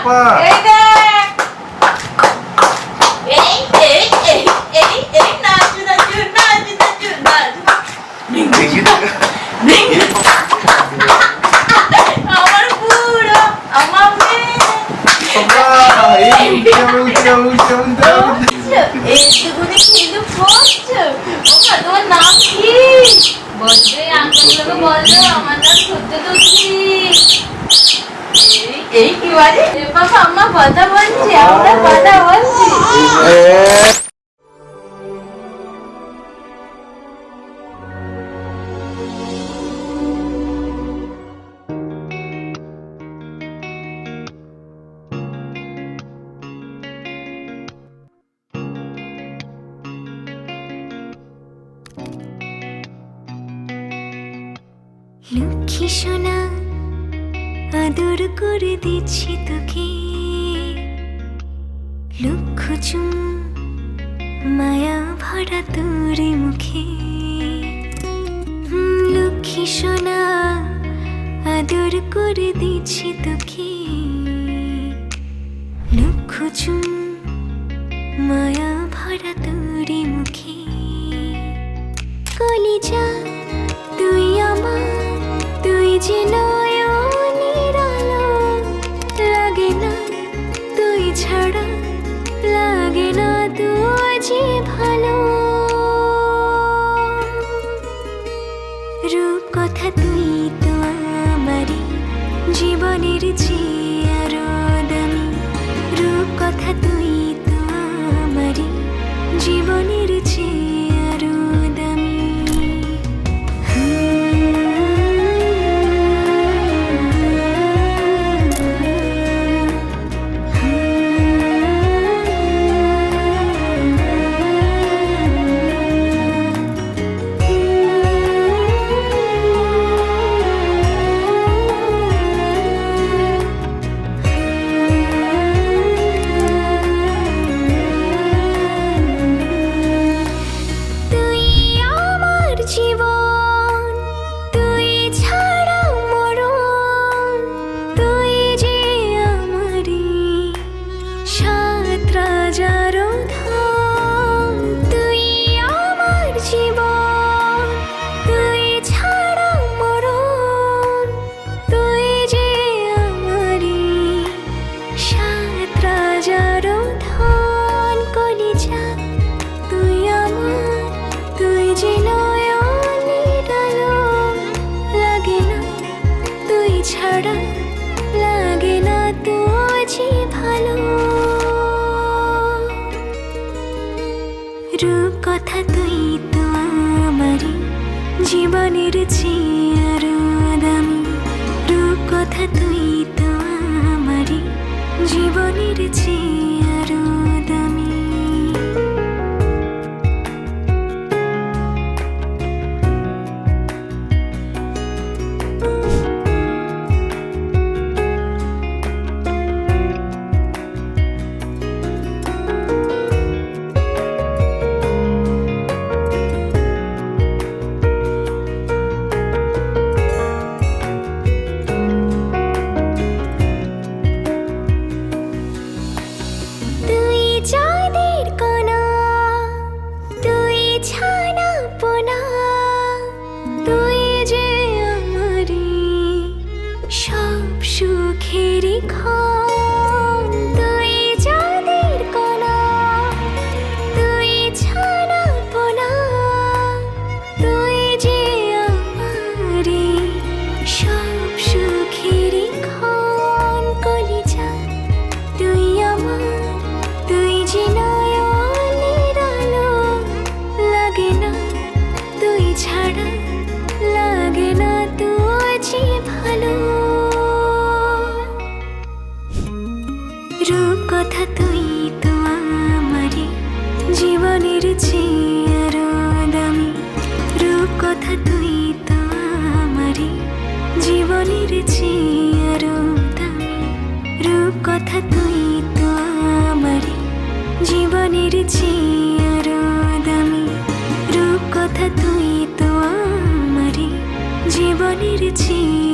আপা এই দেখ এই এই এই এই এই নাচু নাচু নাচু নাচু নাচু আমার পুরো আমার মেয়ে এইটুকুনি কিন্তু পড়ছো ওমা তোমার নাম কি বলবে আঙ্কেলগুলোকে বললো আমার নাম সত্যদর্শী এই কি বাজে বাবা আম্মা কথা বলছি আমরা কথা বলছি লক্ষ্মী সোনা আদর করে দিচ্ছি তোকে লক্ষ চুম মায়া ভরা তোর মুখে লক্ষ্মী সোনা আদর করে দিচ্ছি তোকে লক্ষ চুম মায়া ভরা তোর মুখে কলিজা তুই আমার তুই যে নয়নের আলো লাগে না তুই ছাড়া লাগে না তুই যে ভালো রূপ কথা তুই তো আমারই জীবনের চেয়ে আরো দামি রূপ কথা তুই তো আমারই জীবনের চেয়ে আরো দামি রূপ কথা তুই তো আমারই জীবনের চেয়ে আরো দামি রূপ কথা তুই তো আমারই জীবনের চেয়ে আরো দামি রূপ কথা তুই তো আমারই জীবনের চেয়ে আরো দামি রূপ কথা তুই তো আমারই জীবনের চেয়ে আরো দামি রূপ কথা তুই তো আমারই জীবনের চেয়ে আরো দামি রূপ কথা তুই তো আমারই জীবনের চেয়ে